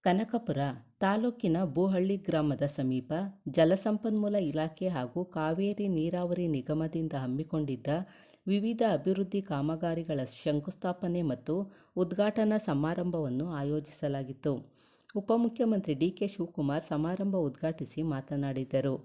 ಕನಕಪುರ ತಾಲೂಕಿನ ಬೂಹಳ್ಳಿ ಗ್ರಾಮದ ಸಮೀಪ ಜಲಸಂಪನ್ಮೂಲ ಇಲಾಖೆ ಹಾಗೂ ಕಾವೇರಿ ನೀರಾವರಿ ನಿಗಮದಿಂದ ಹಮ್ಮಿಕೊಂಡಿದ್ದ ವಿವಿಧ ಅಭಿವೃದ್ಧಿ ಕಾಮಗಾರಿಗಳ ಶಂಕುಸ್ಥಾಪನೆ ಮತ್ತು ಉದ್ಘಾಟನಾ ಸಮಾರಂಭವನ್ನು ಆಯೋಜಿಸಲಾಗಿತ್ತು. ಉಪಮುಖ್ಯಮಂತ್ರಿ ಡಿ.ಕೆ. ಶಿವಕುಮಾರ್ ಸಮಾರಂಭ ಉದ್ಘಾಟಿಸಿ ಮಾತನಾಡಿದರು.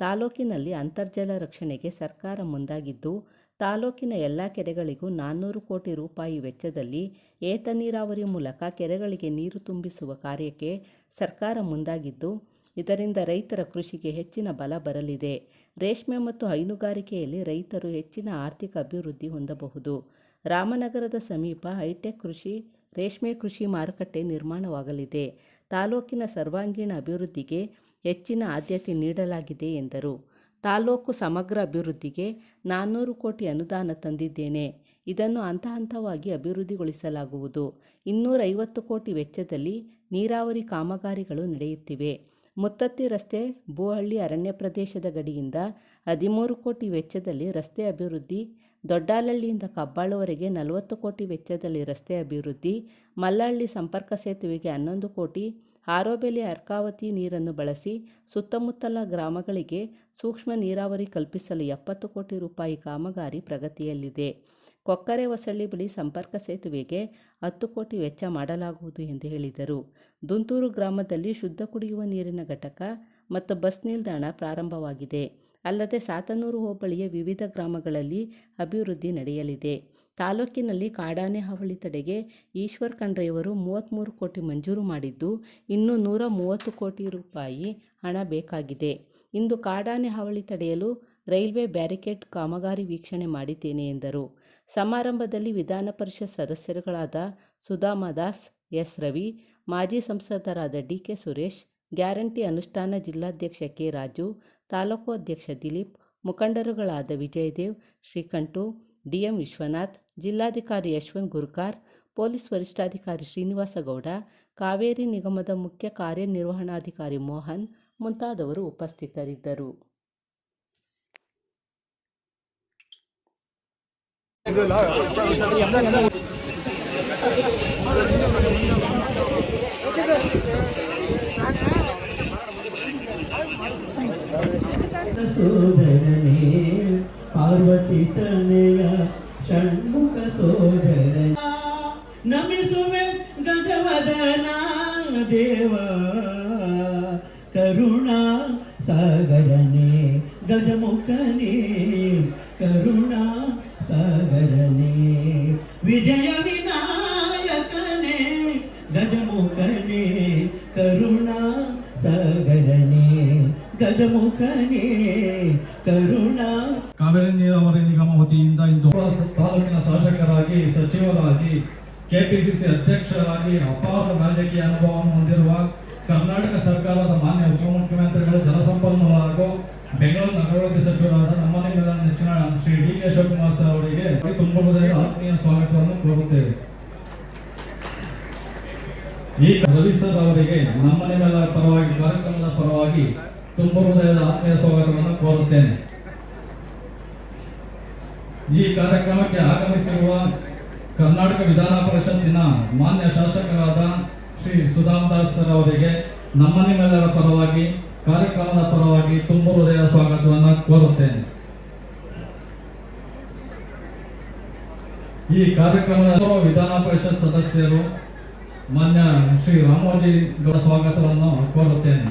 ತಾಲೂಕಿನಲ್ಲಿ ಅಂತರ್ಜಲ ರಕ್ಷಣೆಗೆ ಸರ್ಕಾರ ಮುಂದಾಗಿದ್ದು, ತಾಲೂಕಿನ ಎಲ್ಲ ಕೆರೆಗಳಿಗೂ 400 ಕೋಟಿ ರೂಪಾಯಿ ವೆಚ್ಚದಲ್ಲಿ ಏತ ನೀರಾವರಿ ಮೂಲಕ ಕೆರೆಗಳಿಗೆ ನೀರು ತುಂಬಿಸುವ ಕಾರ್ಯಕ್ಕೆ ಸರ್ಕಾರ ಮುಂದಾಗಿದ್ದು, ಇದರಿಂದ ರೈತರ ಕೃಷಿಗೆ ಹೆಚ್ಚಿನ ಬಲ ಬರಲಿದೆ. ರೇಷ್ಮೆ ಮತ್ತು ಹೈನುಗಾರಿಕೆಯಲ್ಲಿ ರೈತರು ಹೆಚ್ಚಿನ ಆರ್ಥಿಕ ಅಭಿವೃದ್ಧಿ ಹೊಂದಬಹುದು. ರಾಮನಗರದ ಸಮೀಪ ಹೈಟೆಕ್ ರೇಷ್ಮೆ ಕೃಷಿ ಮಾರುಕಟ್ಟೆ ನಿರ್ಮಾಣವಾಗಲಿದೆ. ತಾಲೂಕಿನ ಸರ್ವಾಂಗೀಣ ಅಭಿವೃದ್ಧಿಗೆ ಹೆಚ್ಚಿನ ಆದ್ಯತೆ ನೀಡಲಾಗಿದೆ ಎಂದರು. ತಾಲೂಕು ಸಮಗ್ರ ಅಭಿವೃದ್ಧಿಗೆ 400 ಕೋಟಿ ಅನುದಾನ ತಂದಿದ್ದೇನೆ. ಇದನ್ನು ಹಂತ ಹಂತವಾಗಿ ಅಭಿವೃದ್ಧಿಗೊಳಿಸಲಾಗುವುದು. 250 ಕೋಟಿ ವೆಚ್ಚದಲ್ಲಿ ನೀರಾವರಿ ಕಾಮಗಾರಿಗಳು ನಡೆಯುತ್ತಿವೆ. ಮುತ್ತತ್ತಿ ರಸ್ತೆ ಬೂಹಳ್ಳಿ ಅರಣ್ಯ ಪ್ರದೇಶದ ಗಡಿಯಿಂದ 13 ಕೋಟಿ ವೆಚ್ಚದಲ್ಲಿ ರಸ್ತೆ ಅಭಿವೃದ್ಧಿ, ದೊಡ್ಡಾಲಹಳ್ಳಿಯಿಂದ ಕಬ್ಬಾಳುವರೆಗೆ 40 ಕೋಟಿ ವೆಚ್ಚದಲ್ಲಿ ರಸ್ತೆ ಅಭಿವೃದ್ಧಿ, ಮಲ್ಲಹಳ್ಳಿ ಸಂಪರ್ಕ ಸೇತುವೆಗೆ 11 ಕೋಟಿ, ಹಾರೋಬೆಲೆ ಅರ್ಕಾವತಿ ನೀರನ್ನು ಬಳಸಿ ಸುತ್ತಮುತ್ತಲ ಗ್ರಾಮಗಳಿಗೆ ಸೂಕ್ಷ್ಮ ನೀರಾವರಿ ಕಲ್ಪಿಸಲು 70 ಕೋಟಿ ರೂಪಾಯಿ ಕಾಮಗಾರಿ ಪ್ರಗತಿಯಲ್ಲಿದೆ. ಕೊಕ್ಕರೆ ಹೊಸಳ್ಳಿ ಬಳಿ ಸಂಪರ್ಕ ಸೇತುವೆಗೆ 10 ಕೋಟಿ ವೆಚ್ಚ ಮಾಡಲಾಗುವುದು ಎಂದು ಹೇಳಿದರು. ದುಂತೂರು ಗ್ರಾಮದಲ್ಲಿ ಶುದ್ಧ ಕುಡಿಯುವ ನೀರಿನ ಘಟಕ ಮತ್ತು ಬಸ್ ನಿಲ್ದಾಣ ಪ್ರಾರಂಭವಾಗಿದೆ. ಅಲ್ಲದೆ ಸಾತನೂರು ಹೋಬಳಿಯ ವಿವಿಧ ಗ್ರಾಮಗಳಲ್ಲಿ ಅಭಿವೃದ್ಧಿ ನಡೆಯಲಿದೆ. ತಾಲೂಕಿನಲ್ಲಿ ಕಾಡಾನೆ ಹಾವಳಿ ತಡೆಗೆ ಈಶ್ವರ್ ಖಂಡ್ರೆಯವರು 33 ಕೋಟಿ ಮಂಜೂರು ಮಾಡಿದ್ದು, ಇನ್ನೂ 130 ಕೋಟಿ ರೂಪಾಯಿ ಹಣ ಬೇಕಾಗಿದೆ. ಇಂದು ಕಾಡಾನೆ ಹಾವಳಿ ತಡೆಯಲು ರೈಲ್ವೆ ಬ್ಯಾರಿಕೇಡ್ ಕಾಮಗಾರಿ ವೀಕ್ಷಣೆ ಮಾಡಿದ್ದೇನೆ ಎಂದರು. ಸಮಾರಂಭದಲ್ಲಿ ವಿಧಾನ ಪರಿಷತ್ ಸದಸ್ಯರುಗಳಾದ ಸುಧಾಮದಾಸ್, ಎಸ್. ರವಿ, ಮಾಜಿ ಸಂಸದರಾದ ಡಿ.ಕೆ. ಸುರೇಶ್, ಗ್ಯಾರಂಟಿ ಅನುಷ್ಠಾನ ಜಿಲ್ಲಾಧ್ಯಕ್ಷ ಕೆ. ರಾಜು, ತಾಲೂಕು ಅಧ್ಯಕ್ಷ ದಿಲೀಪ್, ಮುಖಂಡರುಗಳಾದ ವಿಜಯದೇವ್, ಶ್ರೀಕಂಠು, ಡಿ.ಎಂ. ವಿಶ್ವನಾಥ್, ಜಿಲ್ಲಾಧಿಕಾರಿ ಯಶವಂತ್ ಗುರ್ಕಾರ್, ಪೊಲೀಸ್ ವರಿಷ್ಠಾಧಿಕಾರಿ ಶ್ರೀನಿವಾಸಗೌಡ, ಕಾವೇರಿ ನಿಗಮದ ಮುಖ್ಯ ಕಾರ್ಯನಿರ್ವಹಣಾಧಿಕಾರಿ ಮೋಹನ್ ಮುಂತಾದವರು ಉಪಸ್ಥಿತರಿದ್ದರು. ಸೋದರನೇ ಪಾರ್ವತಿ ತನೆಯ ಷಣ್ಮುಖ ಸೋದರ ನಮಿಸುವೆ ಗಜವದನ ದೇವ ಕರುಣಾ ಸಾಗರನೇ ಗಜಮುಖನೇ ಕರುಣಾ ಸಾಗರನೇ ವಿಜಯ ವಿನಾಯಕನೇ ಗಜಮುಖನೇ ಕರುಣಾ ಸಾಗರನೇ ಗಜಮುಖನೇ ಕರುಣಾ. ಕಾವೇರಿ ನೀರಾವರಿ ನಿಗಮ ವತಿಯಿಂದ ಇಂದು ತಾಲೂಕಿನ ಶಾಸಕರಾಗಿ, ಸಚಿವರಾಗಿ, ಕೆಪಿಸಿಸಿ ಅಧ್ಯಕ್ಷರಾಗಿ ಅಪಾರ ರಾಜಕೀಯ ಅನುಭವವನ್ನು ಹೊಂದಿರುವ ಕರ್ನಾಟಕ ಸರ್ಕಾರದ ಮಾನ್ಯ ಉಪಮುಖ್ಯಮಂತ್ರಿಗಳು, ಜಲಸಂಪನ್ಮೂಲ ಹಾಗೂ ಬೆಂಗಳೂರು ನಗರಾಭಿವೃದ್ಧಿ ಸಚಿವರಾದ ನಮ್ಮ ನೆಚ್ಚಿನ ಶ್ರೀ ಡಿ.ಕೆ. ಶಿವಕುಮಾರ್ ಸರ್ ಅವರಿಗೆ ತುಂಬ ಹೃದಯದ ಆತ್ಮೀಯ ಸ್ವಾಗತವನ್ನು ಕೋರುತ್ತೇವೆ. ಈ ರವಿ ಸರ್ ಅವರಿಗೆ ನಮ್ಮ ನಿಮ್ಮೆಲ್ಲರ ಪರವಾಗಿ, ಕಾರ್ಯಕ್ರಮದ ಪರವಾಗಿ ತುಂಬ ಹೃದಯದ ಆತ್ಮೀಯ ಸ್ವಾಗತವನ್ನು ಕೋರುತ್ತೇನೆ. ಈ ಕಾರ್ಯಕ್ರಮಕ್ಕೆ ಆಗಮಿಸಿರುವ ಕರ್ನಾಟಕ ವಿಧಾನ ಪರಿಷತ್ತಿನ ಮಾನ್ಯ ಶಾಸಕರಾದ ಶ್ರೀ ಸುಧಾಮದಾಸ್ ಸರ್ ಅವರಿಗೆ ನಮ್ಮ ನಿಮ್ಮೆಲ್ಲರ ಪರವಾಗಿ, ಕಾರ್ಯಕ್ರಮದ ಪರವಾಗಿ ತುಂಬ ಹೃದಯ ಸ್ವಾಗತವನ್ನು ಕೋರುತ್ತೇನೆ. ಈ ಕಾರ್ಯಕ್ರಮದ ವಿಧಾನ ಪರಿಷತ್ ಸದಸ್ಯರು ಮಾನ್ಯ ಶ್ರೀ ರಾಮೋಜಿ ಸ್ವಾಗತವನ್ನು ಕೋರುತ್ತೇನೆ.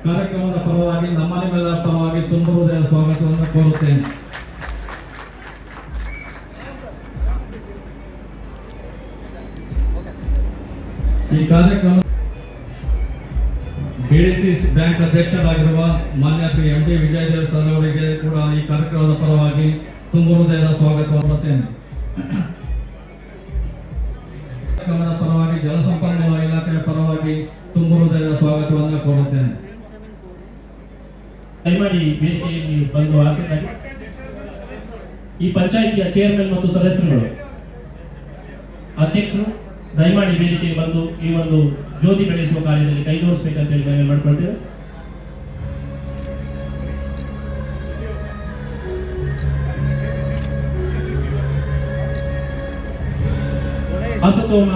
ಕಾರ್ಯಕ್ರಮದ ಪರವಾಗಿ, ನಮ್ಮ ನಿಮ್ಮೆಲ್ಲರ ಪರವಾಗಿ ತುಂಬ ಹೃದಯ ಸ್ವಾಗತವನ್ನು ಕೋರುತ್ತೇನೆ. ಈ ಕಾರ್ಯಕ್ರಮ ಬಿಡಿಸಿ ಬ್ಯಾಂಕ್ ಅಧ್ಯಕ್ಷರಾಗಿರುವ ಮಾನ್ಯ Shri M T Vijayadev sir ಅವರಿಗೆ ಕೂಡ ಈ ಕಾರ್ಯಕ್ರಮದ ಪರವಾಗಿ ತುಂಬ ಹೃದಯದ ಸ್ವಾಗತವನ್ನು ಕೋರುತ್ತೇನೆ. ಕಾರ್ಯಕ್ರಮದ ಪರವಾಗಿ, ಜಲಸಂಪನ್ಮೂಲ ಇಲಾಖೆಯ ಪರವಾಗಿ ತುಂಬ ಹೃದಯದ ಸ್ವಾಗತವನ್ನು ಕೋರುತ್ತೇನೆ. ದಯಮಾಡಿ ವೇದಿಕೆಯಲ್ಲಿ ಬಂದು ಆಸಕ್ತರಾಗಿ ಈ ಪಂಚಾಯಿತಿಯ ಚೇರ್ಮನ್ ಮತ್ತು ಸದಸ್ಯರುಗಳು, ಅಧ್ಯಕ್ಷರು ದಯಮಾಡಿ ವೇದಿಕೆಗೆ ಬಂದು ಈ ಒಂದು ಜ್ಯೋತಿ ಬೆಳೆಸುವ ಕಾರ್ಯದಲ್ಲಿ ಕೈ ಜೋಡಿಸಬೇಕಂತ ಹೇಳಿ ಮನವಿ ಮಾಡಿಕೊಳ್ತೇವೆ. ಅಸತೋಮ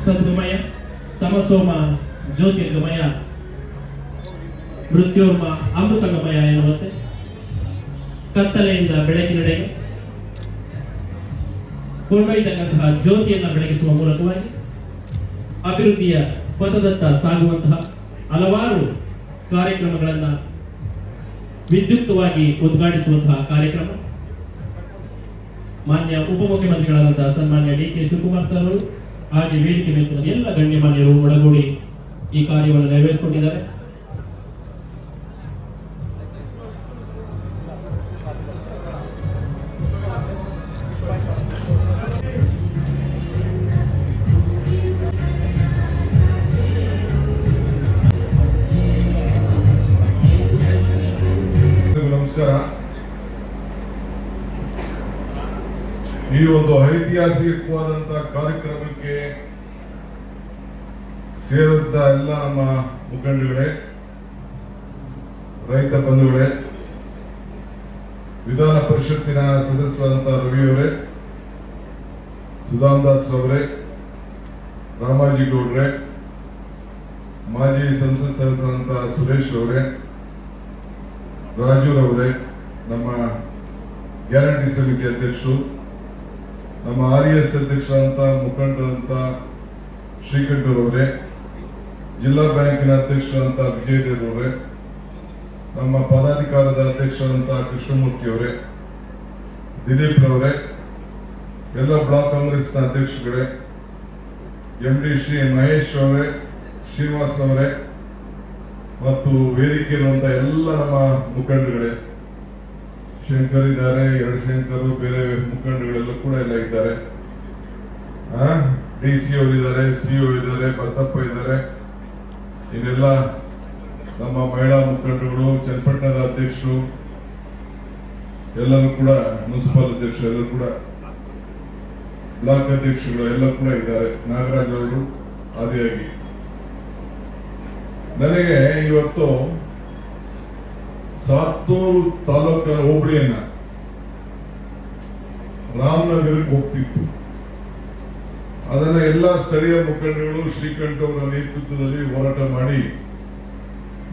ಸದ್ಗಮಯ ತಮಸೋಮ ಜ್ಯೋತಿರ್ಗಮಯ ಮೃತ್ಯೋರ್ಮ ಅಮೃತಗಮಯ ಎನ್ನುವಂತೆ ಕತ್ತಲೆಯಿಂದ ಬೆಳಕಿನೆಡೆಗೆ ಕೊಂಡೊಯ್ದಕ್ಕಂತಹ ಜ್ಯೋತಿಯನ್ನು ಬೆಳಗಿಸುವ ಮೂಲಕವಾಗಿ ಅಭಿವೃದ್ಧಿಯ ಪಥದತ್ತ ಸಾಗುವಂತಹ ಹಲವಾರು ಕಾರ್ಯಕ್ರಮಗಳನ್ನು ವಿದ್ಯುಕ್ತವಾಗಿ ಉದ್ಘಾಟಿಸುವಂತಹ ಕಾರ್ಯಕ್ರಮ ಮಾನ್ಯ ಉಪಮುಖ್ಯಮಂತ್ರಿಗಳಾದಂತಹ ಸನ್ಮಾನ್ಯ ಡಿ.ಕೆ. ಶಿವಕುಮಾರ್ ಸರ್ ಅವರು ಹಾಗೆ ವೇದಿಕೆ ಮೇಲಿನ ಎಲ್ಲ ಗಣ್ಯಮಾನ್ಯರು ಒಳಗೂಡಿ ಈ ಕಾರ್ಯವನ್ನು ನೆರವೇರಿಸಿಕೊಂಡಿದ್ದಾರೆ. ನಮಸ್ಕಾರ. ಈ ಒಂದು ಐತಿಹಾಸಿಕವಾದಂತಹ ಕಾರ್ಯಕ್ರಮಕ್ಕೆ ಸೇರಿದ್ದ ಎಲ್ಲ ನಮ್ಮ ಮುಖಂಡಗಳೇ, ರೈತ ಬಂಧುಗಳೇ, ವಿಧಾನ ಪರಿಷತ್ತಿನ ಸದಸ್ಯರಾದಂತಹ ರವಿಯವರೇ, ಸುಧಾಮದಾಸ್ ಅವರೇ, ರಾಮಾಜಿ ಗೌಡ್ರೆ, ಮಾಜಿ ಸಂಸತ್ ಸದಸ್ಯರಾದಂತಹ ಸುರೇಶ್ ಅವರೇ, ರಾಜೂರವರೇ, ನಮ್ಮ ಗ್ಯಾರಂಟಿ ಸಮಿತಿ ಅಧ್ಯಕ್ಷರು, ನಮ್ಮ RES ಅಧ್ಯಕ್ಷರಾದಂಥ ಮುಖಂಡರಂತ ಶ್ರೀಕಂಠರವರೇ, ಜಿಲ್ಲಾ ಬ್ಯಾಂಕಿನ ಅಧ್ಯಕ್ಷರಾದಂಥ ವಿಜಯದೇವ್ ಅವರೇ, ನಮ್ಮ ಪದಾಧಿಕಾರದ ಅಧ್ಯಕ್ಷರಾದಂಥ ಕೃಷ್ಣಮೂರ್ತಿ ಅವರೇ, ದಿಲೀಪ್ ರವರೇ, ಎಲ್ಲ ಬ್ಲಾಕ್ ಕಾಂಗ್ರೆಸ್ನ ಅಧ್ಯಕ್ಷಗಳೇ, MD ಶ್ರೀ ಮಹೇಶ್ ಅವರೇ, ಶ್ರೀನಿವಾಸ್ ಅವರೇ ಮತ್ತು ವೇದಿಕೆಯಿರುವಂತಹ ಎಲ್ಲ ನಮ್ಮ ಮುಖಂಡಗಳೇ, ಶಂಕರ್ ಇದ್ದಾರೆ, ಎರಡು ಶಂಕರು, ಬೇರೆ ಮುಖಂಡಗಳೆಲ್ಲ ಕೂಡ ಎಲ್ಲ ಇದ್ದಾರೆ. DC ಅವರಿದ್ದಾರೆ, CO ಇದ್ದಾರೆ, ಬಸಪ್ಪ ಇದ್ದಾರೆ, ಇನ್ನೆಲ್ಲ ನಮ್ಮ ಮಹಿಳಾ ಮುಖಂಡಗಳು, ಚನ್ನಪಟ್ಟಣದ ಅಧ್ಯಕ್ಷರು ಎಲ್ಲರೂ ಕೂಡ, ಮುನ್ಸಿಪಲ್ ಅಧ್ಯಕ್ಷರು ಎಲ್ಲರೂ ಕೂಡ, ಬ್ಲಾಕ್ ಅಧ್ಯಕ್ಷಗಳು ಎಲ್ಲ ಕೂಡ ಇದ್ದಾರೆ, ನಾಗರಾಜ್ ಅವರು ಆದಿಯಾಗಿ. ನನಗೆ ಇವತ್ತು ಸಾತ್ತೂರು ತಾಲೂಕಿನ ಹೋಬಳಿಯನ್ನ ರಾಮನಗರಕ್ಕೆ ಹೋಗ್ತಿತ್ತು. ಅದನ್ನ ಎಲ್ಲ ಸ್ಥಳೀಯ ಮುಖಂಡಗಳು ಶ್ರೀಕಂಠ ಅವರ ನೇತೃತ್ವದಲ್ಲಿ ಹೋರಾಟ ಮಾಡಿ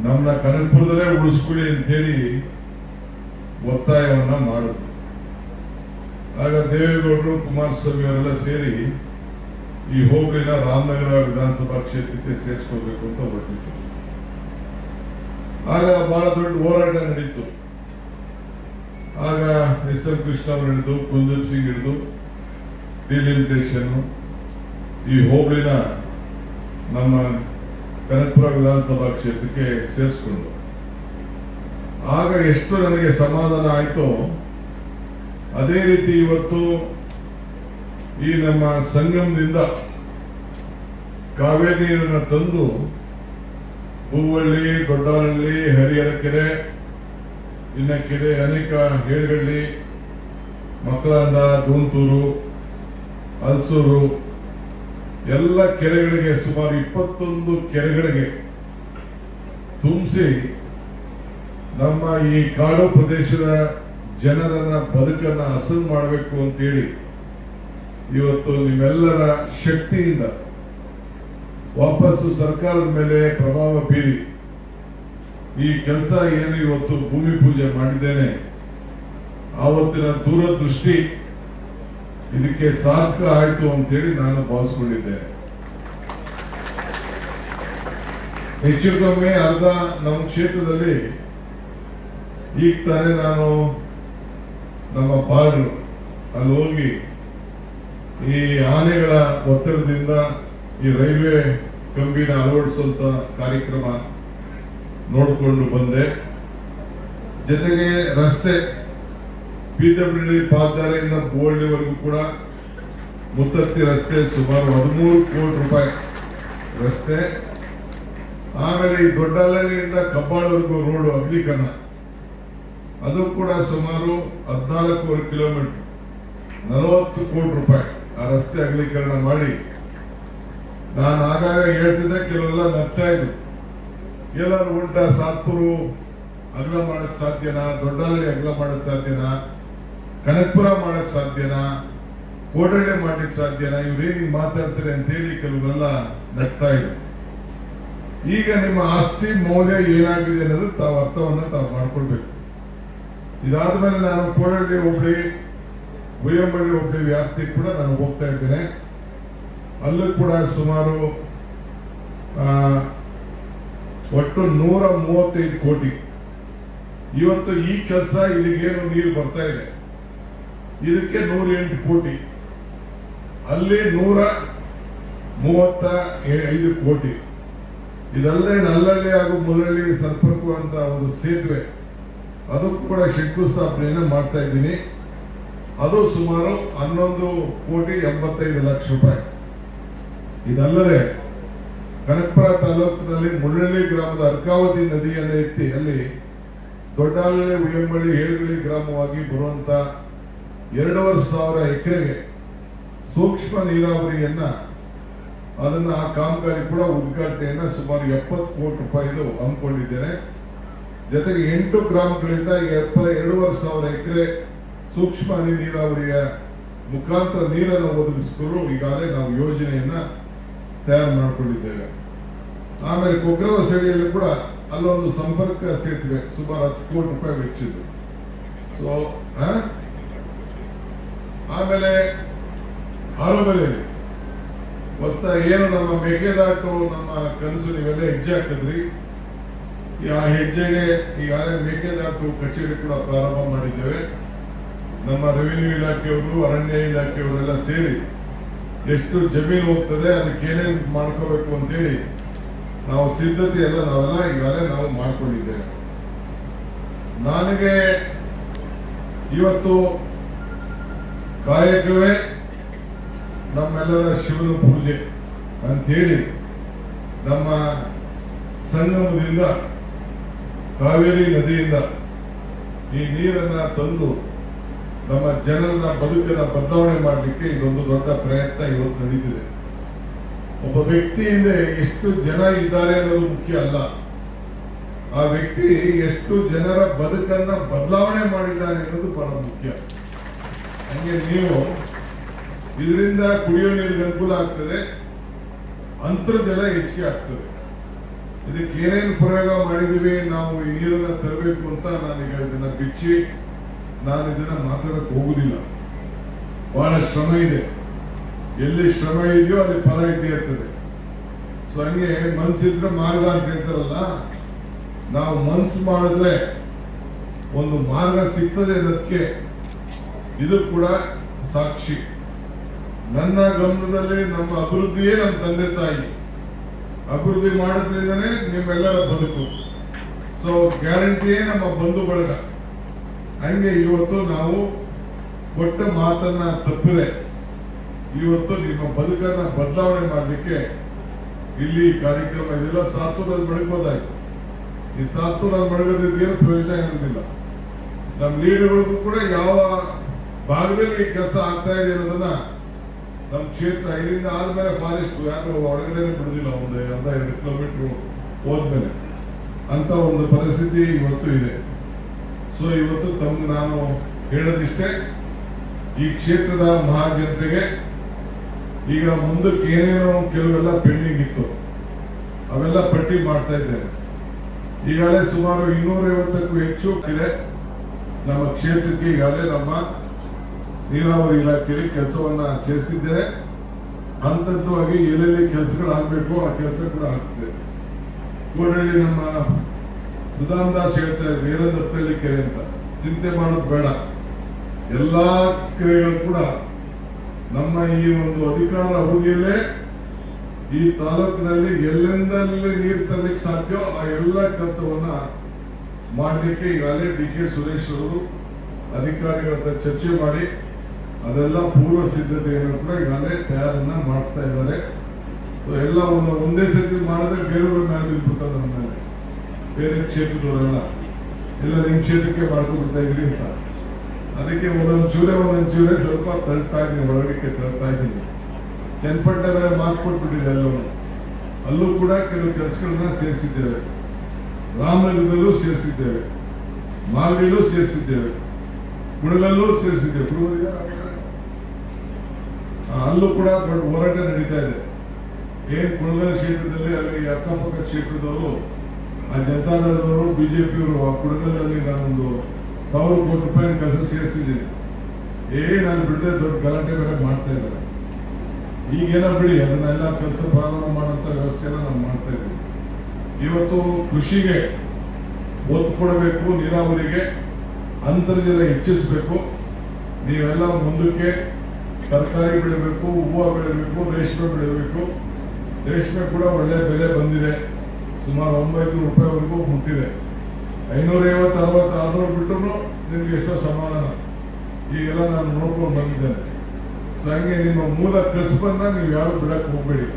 ನಮ್ಮನ್ನ ಕನಕಪುರದಲ್ಲೇ ಉಳಿಸ್ಕೊಳ್ಳಿ ಅಂತೇಳಿ ಒತ್ತಾಯವನ್ನ ಮಾಡಿದ್ರು. ಆಗ ದೇವೇಗೌಡರು, ಕುಮಾರಸ್ವಾಮಿ ಅವರೆಲ್ಲ ಸೇರಿ ಈ ಹೋಬಳಿನ ರಾಮನಗರ ವಿಧಾನಸಭಾ ಕ್ಷೇತ್ರಕ್ಕೆ ಸೇರಿಸ್ಕೋಬೇಕು ಅಂತ ಹೊರಟಿದ್ರು. ಆಗ ಬಹಳ ದೊಡ್ಡ ಹೋರಾಟ ನಡೀತು. ಆಗ SM ಕೃಷ್ಣ ಅವರು ಹಿಡಿದು, ಕುಲ್ದೀಪ್ ಸಿಂಗ್ ಹಿಡಿದು ಡಿಲಿಮಿಟೇಷನ್ ಈ ಹೋಬಳಿನ ನಮ್ಮ ಕನಕಪುರ ವಿಧಾನಸಭಾ ಕ್ಷೇತ್ರಕ್ಕೆ ಸೇರಿಸ್ಕೊಂಡು, ಆಗ ಎಷ್ಟು ನನಗೆ ಸಮಾಧಾನ ಆಯ್ತೋ ಅದೇ ರೀತಿ ಇವತ್ತು ಈ ನಮ್ಮ ಸಂಗಮದಿಂದ ಕಾವೇರಿ ನೀರನ್ನು ತಂದು ಹೂವಳ್ಳಿ, ದೊಡ್ಡಹಳ್ಳಿ, ಹರಿಹರಕೆರೆ, ಇನ್ನ ಕೆರೆ ಅನೇಕ ಹೇಳಗಳ್ಳಿ, ಮಕ್ಕಳಂದ, ದೂಂತೂರು, ಹಲಸೂರು ಎಲ್ಲ ಕೆರೆಗಳಿಗೆ ಸುಮಾರು 21 ಕೆರೆಗಳಿಗೆ ತುಂಬಿಸಿ ನಮ್ಮ ಈ ಕಾಡು ಪ್ರದೇಶದ ಜನರನ್ನ ಬದುಕನ್ನ ಹಸನು ಮಾಡಬೇಕು ಅಂತೇಳಿ ಇವತ್ತು ನಿಮ್ಮೆಲ್ಲರ ಶಕ್ತಿಯಿಂದ ವಾಪಸ್ಸು ಸರ್ಕಾರದ ಮೇಲೆ ಪ್ರಭಾವ ಬೀರಿ ಈ ಕೆಲಸ ಏನು ಇವತ್ತು ಭೂಮಿ ಪೂಜೆ ಮಾಡಿದ್ದೇನೆ, ಆವತ್ತಿನ ದೂರದೃಷ್ಟಿ ಇದಕ್ಕೆ ಸಾರ್ಥಕ ಆಯ್ತು ಅಂತೇಳಿ ನಾನು ಭಾವಿಸ್ಕೊಂಡಿದ್ದೇನೆ. ಹೆಚ್ಚು ಕಮ್ಮಿ ಅರ್ಧ ನಮ್ಮ ಕ್ಷೇತ್ರದಲ್ಲಿ ಈಗ ತಾನೇ ನಾನು ನಮ್ಮ ಬಾರ್ಡ್ರು ಅಲ್ಲಿ ಹೋಗಿ ಈ ಆನೆಗಳ ಒತ್ತಡದಿಂದ ಈ ರೈಲ್ವೆ ಕಂಬಿನ ಅಳವಡಿಸುವಂತ ಕಾರ್ಯಕ್ರಮ ನೋಡಿಕೊಂಡು ಬಂದೆ. ಜೊತೆಗೆ ರಸ್ತೆ PWD ಪಾದದಾರಿಯಿಂದ ಬೋಲ್ಡಿವರೆಗೂ ಕೂಡ ಮುತ್ತತ್ತಿ ರಸ್ತೆ ಸುಮಾರು 13 ಕೋಟಿ ರೂಪಾಯಿ ರಸ್ತೆ. ಆಮೇಲೆ ಈ ದೊಡ್ಡಹಳ್ಳಿಯಿಂದ ಕಬ್ಬಾಳವರೆಗೂ ರೋಡ್ ಅಗಲೀಕರಣ, ಅದು ಕೂಡ ಸುಮಾರು 14 ಕಿಲೋಮೀಟರ್ 40 ಕೋಟಿ ರೂಪಾಯಿ ಆ ರಸ್ತೆ ಅಗಲೀಕರಣ ಮಾಡಿ. ನಾನು ಆಗಾಗ ಹೇಳ್ತಿದ್ದೆ, ಕೆಲವೆಲ್ಲ ನಗ್ತಾ ಇದ್ರು, ಎಲ್ಲರೂ ಉಂಟ ಸಾತ್ಪುರು ಅಗಲ ಮಾಡಕ್ ಸಾಧ್ಯನಾ, ದೊಡ್ಡಹಳ್ಳಿ ಅಗಲ ಮಾಡಕ್ ಸಾಧ್ಯನಾ, ಕನಕಪುರ ಮಾಡಕ್ ಸಾಧ್ಯನಾ, ಕೋಟಳ್ಳಿ ಮಾಡ್ಲಿಕ್ಕೆ ಸಾಧ್ಯನಾ, ಇವ್ರೇನಿಗೆ ಮಾತಾಡ್ತಾರೆ ಅಂತೇಳಿ ಕೆಲವರೆಲ್ಲ ನಗ್ತಾ ಇದೆ. ಈಗ ನಿಮ್ಮ ಆಸ್ತಿ ಮೌಲ್ಯ ಏನಾಗಿದೆ ಅನ್ನೋದು ತಾವು ಅರ್ಥವನ್ನ ತಾವು ಮಾಡ್ಕೊಳ್ಬೇಕು. ಇದಾದ್ಮೇಲೆ ನಾನು ಕೋಡಳ್ಳಿ ಹೋಬಳಿ ಬುಯ್ಯಂಬಳ್ಳಿ ಹೋಬಳಿ ವ್ಯಾಪ್ತಿ ಕೂಡ ನಾನು ಹೋಗ್ತಾ ಇದ್ದೇನೆ. ಅಲ್ಲೂ ಕೂಡ ಸುಮಾರು ಒಟ್ಟು 135 ಕೋಟಿ. ಇವತ್ತು ಈ ಕೆಲಸ ಇಲ್ಲಿಗೇನು ನೀರು ಬರ್ತಾ ಇದೆ ಇದಕ್ಕೆ 108 ಕೋಟಿ, ಅಲ್ಲಿ 135 ಕೋಟಿ. ಇದಲ್ಲದೆ ನಲ್ಲಹಳ್ಳಿ ಹಾಗೂ ಮುಲ್ಲಹಳ್ಳಿ ಸಂಪರ್ಕವಂತ ಒಂದು ಸೇತುವೆ, ಅದಕ್ಕೂ ಕೂಡ ಶಂಕುಸ್ಥಾಪನೆಯನ್ನು ಮಾಡ್ತಾ ಇದ್ದೀನಿ. ಅದು ಸುಮಾರು 11,85,00,000 ರೂಪಾಯಿ. ಇದಲ್ಲದೆ ಕನಕಪುರ ತಾಲೂಕಿನಲ್ಲಿ ಮುಳ್ಳಳ್ಳಿ ಗ್ರಾಮದ ಅರ್ಕಾವತಿ ನದಿಯನ್ನು ಎತ್ತಿ ಅಲ್ಲಿ ದೊಡ್ಡಹಳ್ಳಿ ಉಯ್ಯಂಬಳ್ಳಿ ಏಳುಗಳಿ ಗ್ರಾಮವಾಗಿ ಬರುವಂತ 2,500 ಎಕರೆಗೆ ಸೂಕ್ಷ್ಮ ನೀರಾವರಿಯನ್ನ ಅದನ್ನ ಆ ಕಾಮಗಾರಿ ಕೂಡ ಉದ್ಘಾಟನೆಯನ್ನ ಸುಮಾರು 70 ಕೋಟಿ ರೂಪಾಯಿದು ಹಮ್ಮಿಕೊಂಡಿದ್ದೇನೆ. ಜೊತೆಗೆ 8 ಗ್ರಾಮಗಳಿಂದ 2,500 ಎಕರೆ ಸೂಕ್ಷ್ಮ ಹನಿ ನೀರಾವರಿಯ ಮುಖಾಂತರ ನೀರನ್ನು ಒದಗಿಸಿಕೊಂಡು ಈಗಾಗಲೇ ನಾವು ಯೋಜನೆಯನ್ನ ತಯಾರು ಮಾಡಿಕೊಂಡಿದ್ದೇವೆ. ಆಮೇಲೆ ಕೊಗ್ರವಸಡಿಯಲ್ಲಿ ಕೂಡ ಅಲ್ಲೊಂದು ಸಂಪರ್ಕ ಸೇತುವೆ ಸುಮಾರು 10 ಕೋಟಿ ರೂಪಾಯಿ ವೆಚ್ಚಿದ್ದು. ಸೊ ಆಮೇಲೆ ಆರೋಗ್ಯದಲ್ಲಿ ಹೊಸ ಏನು ನಮ್ಮ ಮೇಕೆದಾಟು ನಮ್ಮ ಕನಸು ನೀವೆಲ್ಲ ಹೆಜ್ಜೆ ಹಾಕಿದ್ರಿ. ಆ ಹೆಜ್ಜೆಗೆ ಈಗಾಗಲೇ ಮೇಕೆದಾಟು ಕಚೇರಿ ಕೂಡ ಪ್ರಾರಂಭ ಮಾಡಿದ್ದೇವೆ. ನಮ್ಮ ರೆವಿನ್ಯೂ ಇಲಾಖೆಯವರು ಅರಣ್ಯ ಇಲಾಖೆಯವರೆಲ್ಲ ಸೇರಿ ಎಷ್ಟು ಜಮೀನು ಹೋಗ್ತದೆ ಅದಕ್ಕೆ ಏನೇನು ಮಾಡ್ಕೋಬೇಕು ಅಂತೇಳಿ ನಾವು ಸಿದ್ಧತೆ ಎಲ್ಲ ನಾವೆಲ್ಲ ಈಗಾಗಲೇ ನಾವು ಮಾಡ್ಕೊಂಡಿದ್ದೇವೆ. ನನಗೆ ಇವತ್ತು ಕಾಯಕವೇ ನಮ್ಮೆಲ್ಲರ ಶಿವನ ಪೂಜೆ ಅಂಥೇಳಿ ನಮ್ಮ ಸಂಗಮದಿಂದ ಕಾವೇರಿ ನದಿಯಿಂದ ಈ ನೀರನ್ನ ತಂದು ನಮ್ಮ ಜನರ ಬದುಕನ್ನ ಬದಲಾವಣೆ ಮಾಡಲಿಕ್ಕೆ ಇದೊಂದು ದೊಡ್ಡ ಪ್ರಯತ್ನ ಇವತ್ತು ನಡೀತಿದೆ. ಒಬ್ಬ ವ್ಯಕ್ತಿಯಿಂದ ಎಷ್ಟು ಜನ ಇದ್ದಾರೆ ಅನ್ನೋದು ಮುಖ್ಯ ಅಲ್ಲ, ಆ ವ್ಯಕ್ತಿ ಎಷ್ಟು ಜನರ ಬದುಕನ್ನ ಬದಲಾವಣೆ ಮಾಡಿದ್ದಾನೆ ಅನ್ನೋದು ಬಹಳ ಮುಖ್ಯ. ಹಂಗೆ ನೀವು ಇದರಿಂದ ಕುಡಿಯೋ ನೀರಿಗೆ ಅನುಕೂಲ ಆಗ್ತದೆ, ಅಂತರ್ಜಲ ಹೆಚ್ಚಿಗೆ ಆಗ್ತದೆ. ಇದಕ್ಕೆ ಏನೇನು ಪ್ರಯೋಗ ಮಾಡಿದೀವಿ ನಾವು ಈ ನೀರನ್ನ ತರಬೇಕು ಅಂತ ನಾನೀಗ ಇದನ್ನ ಬಿಚ್ಚಿ ನಾನು ಇದನ್ನ ಮಾತಾಡಕ್ಕೆ ಹೋಗುದಿಲ್ಲ. ಬಹಳ ಶ್ರಮ ಇದೆ, ಎಲ್ಲಿ ಶ್ರಮ ಇದೆಯೋ ಅಲ್ಲಿ ಫಲ ಇದ್ದೇ ಇರ್ತದೆ. ಸೊ ಹಂಗೆ ಮನ್ಸಿದ್ರೆ ಮಾರ್ಗ ಅಂತ ಹೇಳ್ತಾರಲ್ಲ, ನಾವು ಮನ್ಸು ಮಾಡಿದ್ರೆ ಒಂದು ಮಾರ್ಗ ಸಿಗ್ತದೆ ಅನ್ನೋದಕ್ಕೆ ಇದು ಕೂಡ ಸಾಕ್ಷಿ. ನನ್ನ ಗಮನದಲ್ಲಿ ನಮ್ಮ ಅಭಿವೃದ್ಧಿಯೇ ನಮ್ಮ ತಂದೆ ತಾಯಿ, ಅಭಿವೃದ್ಧಿ ಮಾಡೋದ್ರಿಂದನೇ ನಿಮ್ಮೆಲ್ಲರ ಬದುಕು. ಸೊ ಗ್ಯಾರಂಟಿಯೇ ನಮ್ಮ ಬಂಧು ಬಳಗ. ಹಂಗೆ ಇವತ್ತು ನಾವು ಕೊಟ್ಟ ಮಾತನ್ನ ತಪ್ಪಿದೆ, ಇವತ್ತು ನಿಮ್ಮ ಬದುಕನ್ನ ಬದಲಾವಣೆ ಮಾಡಲಿಕ್ಕೆ ಇಲ್ಲಿ ಕಾರ್ಯಕ್ರಮ ಇದೆಲ್ಲ ಸಾತೂರಲ್ಲಿ ಬೆಳಗ್ಬೋದಾಯ್ತು. ಈ ಸಾತೂರಲ್ಲಿ ಬೆಳಗೋದ್ರಿಂದ ಪ್ರಯೋಜನ ಇರೋದಿಲ್ಲ. ನಮ್ಮ ಲೀಡರ್ಗಳಿಗೂ ಕೂಡ ಯಾವ ಭಾಗದಲ್ಲಿ ಕೆಲಸ ಆಗ್ತಾ ಇದೆ ಅನ್ನೋದನ್ನ ನಮ್ಮ ಕ್ಷೇತ್ರ ಇಲ್ಲಿಂದ ಆದ್ಮೇಲೆ ಫಾರೆಸ್ಟ್ ಯಾರು ಹೊರಗಡೆ ಬಿಡುದಿಲ್ಲ, ಒಂದು 2 ಕಿಲೋಮೀಟರ್ ಹೋದ್ಮೇಲೆ ಅಂತ ಒಂದು ಪರಿಸ್ಥಿತಿ ಇವತ್ತು ಇದೆ. ಸೊ ಇವತ್ತು ತಮ್ಗೆ ನಾನು ಹೇಳೋದಿಷ್ಟೇ, ಈ ಕ್ಷೇತ್ರದ ಮಹಾಜನತೆಗೆ ಈಗ ಮುಂದಕ್ಕೆ ಏನೇನೋ ಕೆಲವೆಲ್ಲ ಪೆಂಡಿಂಗ್ ಇತ್ತು ಅವೆಲ್ಲ ಪಟ್ಟಿ ಮಾಡ್ತಾ ಇದ್ದೇನೆ. ಈಗಾಗಲೇ ಸುಮಾರು 250ಕ್ಕೂ ಹೆಚ್ಚು ಇದೆ ನಮ್ಮ ಕ್ಷೇತ್ರಕ್ಕೆ. ಈಗಾಗಲೇ ನಮ್ಮ ನೀರಾವರಿ ಇಲಾಖೆಯಲ್ಲಿ ಕೆಲಸವನ್ನ ಸೇರಿಸಿದ್ದೇನೆ. ಹಂತವಾಗಿ ಎಲ್ಲೆಲ್ಲಿ ಕೆಲಸಗಳು ಆಗ್ಬೇಕು ಆ ಕೆಲಸ ಕೂಡ ಆಗ್ತದೆ. ಕೋಡಳ್ಳಿ ನಮ್ಮ ಸುಧಾಮದಾಸ್ ಹೇಳ್ತಾ ಇದ್ರು ಏರದಪ್ಪಲ್ಲಿ ಕೆರೆ ಅಂತ, ಚಿಂತೆ ಮಾಡೋದು ಬೇಡ. ಎಲ್ಲಾ ಕೆರೆಗಳು ಕೂಡ ನಮ್ಮ ಈ ಒಂದು ಅಧಿಕಾರ ಅವಧಿಯಲ್ಲೇ ಈ ತಾಲೂಕಿನಲ್ಲಿ ಎಲ್ಲೆಂದಲ್ಲಿ ನೀರು ತರಲಿಕ್ಕೆ ಸಾಧ್ಯ ಆ ಎಲ್ಲ ಕೆಲಸವನ್ನ ಮಾಡಲಿಕ್ಕೆ ಈಗಾಗಲೇ DK ಸುರೇಶ್ ಅವರು ಅಧಿಕಾರಿಗಳ ಹತ್ರ ಚರ್ಚೆ ಮಾಡಿ ಅದೆಲ್ಲ ಪೂರ್ವ ಸಿದ್ಧತೆಯನ್ನು ಕೂಡ ಈಗಾಗಲೇ ತಯಾರನ್ನ ಮಾಡಿಸ್ತಾ ಇದ್ದಾರೆ. ಎಲ್ಲ ಒಂದೇ ಸತಿ ಮಾಡಿದ್ರೆ ಬೇರೆಯವ್ರ ಮೇಲೆ ಬಿದ್ಬಿಡ್ತಾರೆ, ನಮ್ಮ ಮೇಲೆ ಬೇರೆ ಕ್ಷೇತ್ರದವರೆಲ್ಲ ಎಲ್ಲ ನಿಮ್ಮ ಕ್ಷೇತ್ರಕ್ಕೆ ಮಾಡ್ಕೊಂಡ್ಬಿಡ್ತಾ ಇದ್ರಿ ಅಂತ. ಅದಕ್ಕೆ ಒಂದೊಂದು ಚೂರೇ ಸ್ವಲ್ಪ ತಳ್ತಾ ಇದ್ದೀನಿ, ಒಳಗಡೆ ತಳ್ತಾ ಇದ್ದೀನಿ. ಚನ್ನಪಟ್ಟಣ ಬೇರೆ ಮಾತು ಕೊಟ್ಬಿಟ್ಟಿದೆ ಎಲ್ಲವೂ. ಅಲ್ಲೂ ಕೂಡ ಕೆಲವು ಕೆಲಸಗಳನ್ನ ಸೇರಿಸಿದ್ದೇವೆ, ರಾಮನಗರದಲ್ಲೂ ಸೇರಿಸಿದ್ದೇವೆ, ಮಾಗಡಿಯಲ್ಲೂ ಸೇರಿಸಿದ್ದೇವೆ, ಕುಣಲಲ್ಲೂ ಸೇರಿಸಿದ್ದೇವೆ. ಅಲ್ಲೂ ಕೂಡ ದೊಡ್ಡ ಹೋರಾಟ ನಡೀತಾ ಇದೆ. ಏನ್ ಕುಣಗಲ್ ಕ್ಷೇತ್ರದಲ್ಲಿ ಅಲ್ಲಿ ಅಕ್ಕಪಕ್ಕ ಕ್ಷೇತ್ರದವರು, ಆ ಜನತಾದಳದವರು, ಬಿಜೆಪಿಯವರು ಆ ಕುಣಗಲಲ್ಲಿ ನಾನೊಂದು 1,000 ಕೋಟಿ ರೂಪಾಯಿ ಕೆಲಸ ಸೇರಿಸಿದ್ದೀನಿ. ಅಲ್ಲಿ ಬಿಡದೆ ದೊಡ್ಡ ಗಲಾಟೆ ಬೇರೆ ಮಾಡ್ತಾ ಇದ್ದಾರೆ. ಈಗೇನೋ ಬಿಡಿ, ಅದನ್ನೆಲ್ಲ ಕೆಲಸ ಪ್ರಾರಂಭ ಮಾಡೋಂಥ ವ್ಯವಸ್ಥೆನ ನಾವು ಮಾಡ್ತಾ ಇದ್ದೀವಿ. ಇವತ್ತು ಕೃಷಿಗೆ ಒತ್ತು ಕೊಡಬೇಕು, ನೀರಾವರಿಗೆ ಅಂತರ್ಜಲ ಹೆಚ್ಚಿಸಬೇಕು. ನೀವೆಲ್ಲ ಮುಂದಕ್ಕೆ ತರಕಾರಿ ಬೆಳಿಬೇಕು, ಹೂವು ಬೆಳಿಬೇಕು, ರೇಷ್ಮೆ ಬೆಳಿಬೇಕು. ರೇಷ್ಮೆ ಕೂಡ ಒಳ್ಳೆ ಬೆಲೆ ಬಂದಿದೆ, ಸುಮಾರು 900 ರೂಪಾಯಿವರೆಗೂ ಮುಟ್ಟಿದೆ. 550, 60, 600 ಬಿಟ್ಟರು ನಿಮ್ಗೆ ಎಷ್ಟೋ ಸಮಾಧಾನ. ಈಗೆಲ್ಲ ನಾನು ನೋಡ್ಕೊಂಡು ಬಂದಿದ್ದೇನೆ. ಹಂಗೆ ನಿಮ್ಮ ಮೂಲ ಕಸಬನ್ನ ನೀವು ಯಾರು ಬಿಡಕ್ಕೆ ಹೋಗ್ಬೇಡಿ.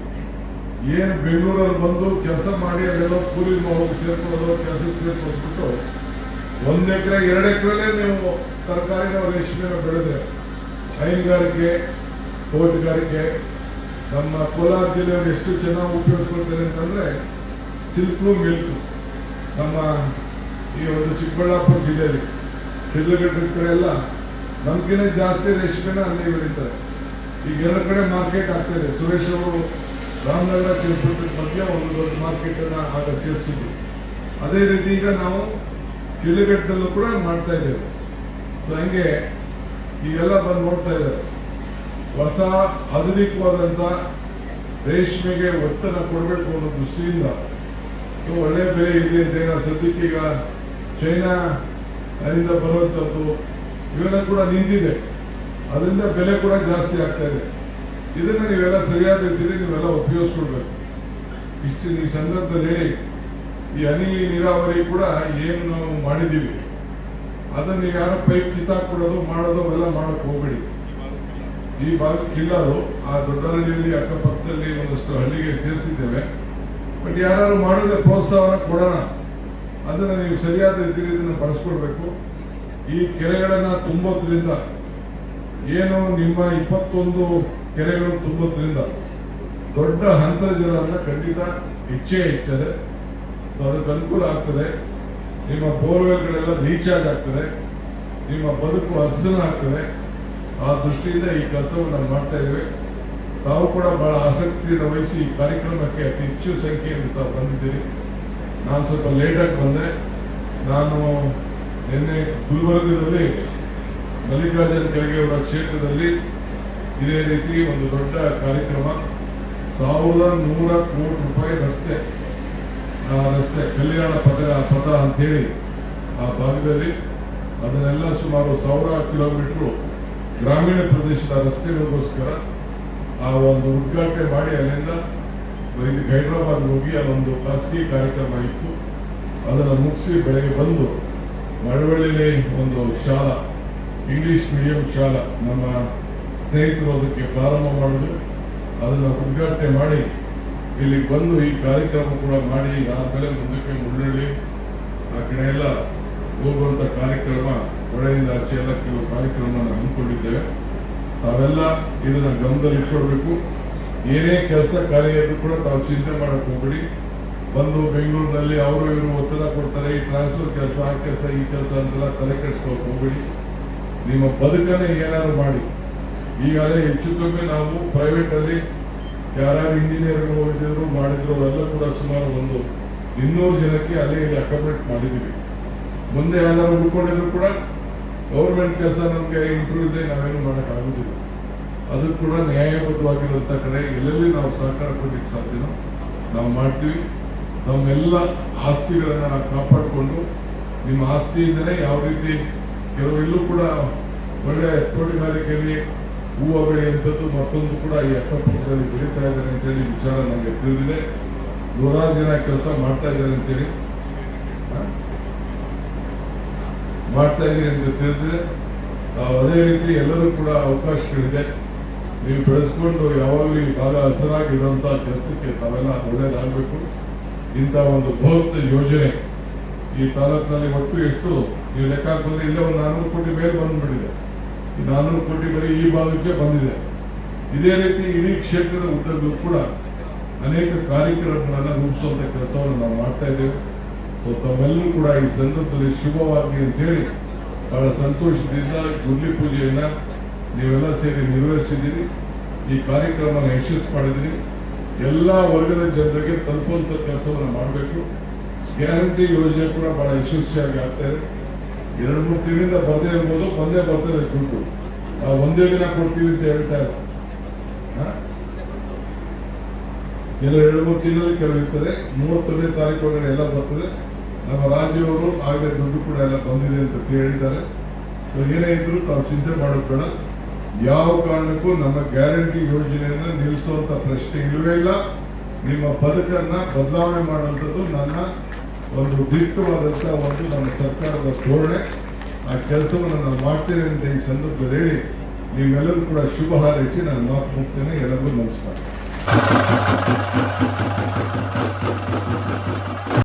ಏನು ಬೆಂಗಳೂರಲ್ಲಿ ಬಂದು ಕೆಲಸ ಮಾಡಿ ಅಲ್ಲೆಲ್ಲ ಕೂಲಿ ಹೋಗಿ ಸೇರ್ಕೊಳ್ಳೋದು, ಕೆಲಸಕ್ಕೆ ಸೇರ್ಕೊಳ್ಬಿಟ್ಟು 1 ಎಕರೆ 2 ಎಕರೆಲ್ಲೇ ನೀವು ತರಕಾರಿನ ರೇಷ್ಮೆನ ಬೆಳೆದ್ರೆ, ಹೈನುಗಾರಿಕೆ, ತೋಟಗಾರಿಕೆ, ನಮ್ಮ ಕೋಲಾರ ಜಿಲ್ಲೆಯವರು ಎಷ್ಟು ಚೆನ್ನಾಗಿ ಉಪಯೋಗಿಸ್ಕೊಳ್ತಾರೆ ಅಂತಂದ್ರೆ ಸಿಲ್ಕು, ಮಿಲ್ಕು. ನಮ್ಮ ಈ ಒಂದು ಚಿಕ್ಕಬಳ್ಳಾಪುರ ಜಿಲ್ಲೆಯಲ್ಲಿ ಶಿಡ್ಲಘಟ್ಟ ಕಡೆ ಎಲ್ಲ ನಮ್ಗಿಂತ ಜಾಸ್ತಿ ರೇಷ್ಮೆನ ಅಲ್ಲಿ ಬೆಳೀತಾರೆ. ಈಗ 2 ಕಡೆ ಮಾರ್ಕೆಟ್ ಆಗ್ತಾಯಿದೆ. ಸುರೇಶ್ ಅವರು ರಾಮನಗರ, ತಿರುಪತಿ ಮಧ್ಯ ಒಂದು ದೊಡ್ಡ ಮಾರ್ಕೆಟ್ ಅನ್ನ ಆಗ ಸೇರಿಸಿದ್ರು. ಅದೇ ರೀತಿ ಈಗ ನಾವು ಶಿಡ್ಲಘಟ್ಟದಲ್ಲೂ ಕೂಡ ಮಾಡ್ತಾ ಇದ್ದೇವೆ. ಹಂಗೆ ಈಗೆಲ್ಲ ಬಂದು ನೋಡ್ತಾ ಇದ್ದಾರೆ. ಹೊಸ ಆಧುನಿಕವಾದಂತ ರೇಷ್ಮೆಗೆ ಒತ್ತನ್ನು ಕೊಡಬೇಕು ಅನ್ನೋ ದೃಷ್ಟಿಯಿಂದ ಒಳ್ಳೆ ಬೆಲೆ ಇದೆ ಅಂತ ಏನೋ ಸದ್ಯಕ್ಕೆ ಈಗ ಚೈನಾ ಅದರಿಂದ ಬರುವಂಥದ್ದು ಇವೆಲ್ಲ ಕೂಡ ನಿಂತಿದೆ. ಅದರಿಂದ ಬೆಲೆ ಕೂಡ ಜಾಸ್ತಿ ಆಗ್ತಾ ಇದೆ. ಇದನ್ನ ನೀವೆಲ್ಲ ಸರಿಯಾದ ರೀತಿಯಲ್ಲಿ ನೀವೆಲ್ಲ ಉಪಯೋಗಿಸ್ಕೊಳ್ಬೇಕು. ಇಷ್ಟು ಈ ಸಂದರ್ಭದಲ್ಲಿ ಹೇಳಿ, ಈ ಹನಿ ನೀರಾವರಿ ಕೂಡ ಏನು ನಾವು ಮಾಡಿದ್ದೀವಿ ಅದನ್ನು ಯಾರೋ ಪೈಪ್ ಕಿತ್ತಾಕ್ಬಿಡೋದು ಮಾಡೋದು ಅವೆಲ್ಲ ಮಾಡಕ್ ಹೋಗ್ಬೇಡಿ. ಈ ಭಾಗಕ್ಕೆ ಇಲ್ಲರು ಆ ದೊಡ್ಡಹಳ್ಳಿಯಲ್ಲಿ ಅಕ್ಕಪಕ್ಕದಲ್ಲಿ ಒಂದಷ್ಟು ಹಳ್ಳಿಗೆ ಸೇರಿಸಿದ್ದೇವೆ. ಬಟ್ ಯಾರು ಮಾಡಿದ್ರೆ ಪ್ರೋತ್ಸಾಹನ ಕೊಡೋಣ. ಅದನ್ನ ನೀವು ಸರಿಯಾದ ರೀತಿಯಲ್ಲಿ ಇದನ್ನು ಬಳಸ್ಕೊಳ್ಬೇಕು. ಈ ಕೆರೆಗಳನ್ನ ತುಂಬೋದ್ರಿಂದ ಏನು ನಿಮ್ಮ 21 ಕೆರೆಗಳು ತುಂಬೋದ್ರಿಂದ ದೊಡ್ಡ ಅಂತರ್ಜಲ ಖಂಡಿತ ಹೆಚ್ಚದೆ. ಅದಕ್ಕೆ ಅನುಕೂಲ ಆಗ್ತದೆ. ನಿಮ್ಮ ಬೋರ್ವೆಲ್ಗಳೆಲ್ಲ ರೀಚಾರ್ಜ್ ಆಗ್ತದೆ. ನಿಮ್ಮ ಬದುಕು ಹಸನ ಆಗ್ತದೆ. ಆ ದೃಷ್ಟಿಯಿಂದ ಈ ಕೆಲಸವನ್ನು ಮಾಡ್ತಾ ಇದ್ದೇವೆ. ತಾವು ಕೂಡ ಬಹಳ ಆಸಕ್ತಿಯನ್ನು ವಹಿಸಿ ಈ ಕಾರ್ಯಕ್ರಮಕ್ಕೆ ಅತಿ ಹೆಚ್ಚು ಸಂಖ್ಯೆಯಲ್ಲಿ ತಾವು ಬಂದಿದ್ದೀರಿ. ನಾನು ಸ್ವಲ್ಪ ಲೇಟಾಗಿ ಬಂದೆ. ನಾನು ನಿನ್ನೆ ಗುಲ್ಬರ್ಗದಲ್ಲಿ ಮಲ್ಲಿಕಾರ್ಜುನ ಖರ್ಗೆ ಅವರ ಕ್ಷೇತ್ರದಲ್ಲಿ ಇದೇ ರೀತಿ ಒಂದು ದೊಡ್ಡ ಕಾರ್ಯಕ್ರಮ, 1100 ಕೋಟಿ ರೂಪಾಯಿ ರಸ್ತೆ ಕಲ್ಯಾಣ ಪಥ ಅಂತೇಳಿ ಆ ಭಾಗದಲ್ಲಿ ಅದನ್ನೆಲ್ಲ ಸುಮಾರು 1000 ಕಿಲೋಮೀಟರ್ ಗ್ರಾಮೀಣ ಪ್ರದೇಶದ ರಸ್ತೆಗಳಿಗೋಸ್ಕರ ಆ ಒಂದು ಉದ್ಘಾಟನೆ ಮಾಡಿ ಅಲ್ಲಿಂದ ಹೈದರಾಬಾದ್ ಹೋಗಿ ಅಲ್ಲೊಂದು ಖಾಸಗಿ ಕಾರ್ಯಕ್ರಮ ಇತ್ತು. ಅದನ್ನು ಮುಗಿಸಿ ಬೆಳಗ್ಗೆ ಬಂದು ಮಳವಳ್ಳಿಯಲ್ಲಿ ಒಂದು ಶಾಲಾ, ಇಂಗ್ಲಿಷ್ ಮೀಡಿಯಂ ಶಾಲಾ ನಮ್ಮ ಸ್ನೇಹಿತರು ಅದಕ್ಕೆ ಪ್ರಾರಂಭ ಮಾಡೋದು, ಅದನ್ನು ಉದ್ಘಾಟನೆ ಮಾಡಿ ಇಲ್ಲಿ ಬಂದು ಈ ಕಾರ್ಯಕ್ರಮ ಕೂಡ ಮಾಡಿ ಆದ್ಮೇಲೆ ಮುಂದಕ್ಕೆ ಮುಳ್ಳಳ್ಳಿ ಆ ಕಡೆ ಎಲ್ಲ ಹೋಗುವಂತ ಕಾರ್ಯಕ್ರಮ, ಹೊಳೆಯಿಂದ ಆಚೆ ಎಲ್ಲ ಕೆಲವು ಕಾರ್ಯಕ್ರಮ ಹಮ್ಮಿಕೊಂಡಿದ್ದೇವೆ. ತಾವೆಲ್ಲ ಇದನ್ನ ಗಮನದಲ್ಲಿ ಇಟ್ಕೊಳ್ಬೇಕು. ಏನೇ ಕೆಲಸ ಕಾರ್ಯ ಇದ್ರೂ ಕೂಡ ತಾವು ಚಿಂತೆ ಮಾಡಕ್ ಹೋಗ್ಬೇಡಿ. ಬಂದು ಬೆಂಗಳೂರಿನಲ್ಲಿ ಅವರು ಇವರು ಒತ್ತಡ ಕೊಡ್ತಾರೆ, ಈ ಟ್ರಾನ್ಸ್ಫರ್ ಕೆಲಸ, ಆ ಕೆಲಸ, ಈ ಕೆಲಸ ಅಂತೆಲ್ಲ ತಲೆ ಕೆಡಿಸ್ಕೊಳಕ್ ಹೋಗ್ಬೇಡಿ. ನಿಮ್ಮ ಬದುಕನ್ನೇ ಏನಾದ್ರು ಮಾಡಿ. ಈಗಾಗಲೇ ಹೆಚ್ಚು ಕಮ್ಮಿ ನಾವು ಪ್ರೈವೇಟ್ ಅಲ್ಲಿ ಯಾರ್ಯಾರು ಇಂಜಿನಿಯರ್ಗಳು ಓದಿದ್ರು ಮಾಡಿದ್ರು ಅವೆಲ್ಲ ಕೂಡ ಸುಮಾರು ಒಂದು 200 ಜನಕ್ಕೆ ಅಲ್ಲಿ ಇಲ್ಲಿ ಅಕಾಮಡೇಟ್ ಮಾಡಿದ್ದೀವಿ. ಮುಂದೆ ಯಾರು ಉಳ್ಕೊಂಡಿದ್ರು ಕೂಡ ಗೌರ್ಮೆಂಟ್ ಕೆಲಸ ನಮಗೆ ಇಂಟರ್ವ್ಯೂ ಇದೆ, ನಾವೇನು ಮಾಡೋಕ್ಕಾಗೋದಿಲ್ಲ. ಅದು ಕೂಡ ನ್ಯಾಯಬದ್ಧವಾಗಿರುವಂಥ ಕಡೆ ಎಲ್ಲೆಲ್ಲಿ ನಾವು ಸಹಕಾರ ಕೊಡಲಿಕ್ಕೆ ಸಾಧ್ಯನೋ ನಾವು ಮಾಡ್ತೀವಿ. ನಮ್ಮೆಲ್ಲ ಆಸ್ತಿಗಳನ್ನ ಕಾಪಾಡಿಕೊಂಡು, ನಿಮ್ಮ ಆಸ್ತಿಯಿಂದಲೇ ಯಾವ ರೀತಿ ಕೆಲವು ಇಲ್ಲೂ ಕೂಡ ಒಳ್ಳೆ ತೋಟಗಾರಿಕೆಯಲ್ಲಿ ಹೂವು ಬೆಳೆಯುವಂಥದ್ದು ಮತ್ತೊಂದು ಕೂಡ ಈ ಅಕ್ಕಪಕ್ಕದಲ್ಲಿ ಬೆಳೀತಾ ಇದ್ದಾರೆ ಅಂತೇಳಿ ವಿಚಾರ ನನಗೆ ತಿಳಿದಿದೆ. 100 ಜನ ಕೆಲಸ ಮಾಡ್ತಾ ಇದ್ದಾರೆ ಅಂತೇಳಿ ಅಂತ ತಿಳಿದಿದೆ. ಅದೇ ರೀತಿ ಎಲ್ಲರೂ ಕೂಡ ಅವಕಾಶಗಳಿದೆ. ನೀವು ಬೆಳೆಸ್ಕೊಂಡು ಯಾವಾಗಲೂ ಈ ಭಾಗ ಹಸರಾಗಿರುವಂತಹ ಕೆಲಸಕ್ಕೆ ತಾವೆಲ್ಲ ಒಳ್ಳೇದಾಗಬೇಕು. ಇಂಥ ಒಂದು ಬೃಹತ್ ಯೋಜನೆ ಈ ತಾಲೂಕಿನಲ್ಲಿ ಒಟ್ಟು ಎಷ್ಟು ನೀವು ಲೆಕ್ಕ ಹಾಕಿದ್ರೆ ಇಲ್ಲೇ ಒಂದು 400 ಕೋಟಿ ಮೇಲೆ ಬಂದ್ಬಿಟ್ಟಿದೆ. ಈ 400 ಕೋಟಿ ಬರೀ ಈ ಭಾಗಕ್ಕೆ ಬಂದಿದೆ. ಇದೇ ರೀತಿ ಇಡೀ ಕ್ಷೇತ್ರದ ಉದ್ದಕ್ಕೂ ಕೂಡ ಅನೇಕ ಕಾರ್ಯಕ್ರಮಗಳನ್ನು ರೂಪಿಸುವಂತ ಕೆಲಸವನ್ನು ನಾವು ಮಾಡ್ತಾ ಇದ್ದೇವೆ. ಸೊ ತಾವೆಲ್ಲರೂ ಕೂಡ ಈ ಸಂದರ್ಭದಲ್ಲಿ ಶುಭವಾಗಲಿ ಅಂತ ಹೇಳಿ ಬಹಳ ಸಂತೋಷದಿಂದ ಗುಡ್ಲಿ ಪೂಜೆಯನ್ನ ನೀವೆಲ್ಲ ಸೇರಿ ನಿರ್ವಹಿಸಿದ್ದೀರಿ. ಈ ಕಾರ್ಯಕ್ರಮನ ಯಶಸ್ಸು ಮಾಡಿದ್ದೀನಿ. ಎಲ್ಲ ವರ್ಗದ ಜನರಿಗೆ ತಲುಪುವಂಥ ಕೆಲಸವನ್ನು ಮಾಡಬೇಕು. ಗ್ಯಾರಂಟಿ ಯೋಜನೆ ಕೂಡ ಬಹಳ ಯಶಸ್ವಿಯಾಗಿ ಆಗ್ತಾ ಇದೆ. 2-3 ತಿಂಗಳಿಂದ ಬರದೇ ಇರ್ಬೋದು, ಬಂದೇ ಬರ್ತದೆ ದುಡ್ಡು. ನಾವು ಒಂದೇ ದಿನ ಕೊಡ್ತೀವಿ ಅಂತ ಹೇಳ್ತಾ ಇಲ್ಲ. ಕೆಲವು 2-3 ತಿಂಗಳಲ್ಲಿ ಕೆಲವು ಇರ್ತದೆ. 31ನೇ ತಾರೀಕು ಒಳಗಡೆ ಎಲ್ಲ ಬರ್ತದೆ. ನಮ್ಮ ರಾಜ್ಯವರು ಆಗಲೇ ದುಡ್ಡು ಕೂಡ ಎಲ್ಲ ಬಂದಿದೆ ಅಂತ ಹೇಳಿದ್ದಾರೆ. ಸೊ ಏನೇ ಇದ್ರು ತಾವು ಚಿಂತೆ ಮಾಡೋದು ಬೇಡ. ಯಾವ ಕಾರಣಕ್ಕೂ ನಮ್ಮ ಗ್ಯಾರಂಟಿ ಯೋಜನೆಯನ್ನ ನಿಲ್ಲಿಸುವಂತ ಪ್ರಶ್ನೆ ಇಲ್ಲವೇ ಇಲ್ಲ. ನಿಮ್ಮ ಬದುಕನ್ನ ಬದಲಾವಣೆ ಮಾಡುವಂಥದ್ದು ನನ್ನ ಒಂದು ದೀರ್ಘವಾದಂತಹ ಒಂದು ನಮ್ಮ ಸರ್ಕಾರದ ಧೋರಣೆ. ಆ ಕೆಲಸವನ್ನು ನಾವು ಮಾಡ್ತೇವೆ ಅಂತ ಈ ಸಂದರ್ಭದಲ್ಲಿ ಹೇಳಿ ನೀವೆಲ್ಲರೂ ಕೂಡ ಶುಭ ಹಾರೈಸಿ ನಾನು ಮಾತು ಮುಗಿಸ್ತೇನೆ. ಎಲ್ಲರಿಗೂ ನಮಸ್ಕಾರ.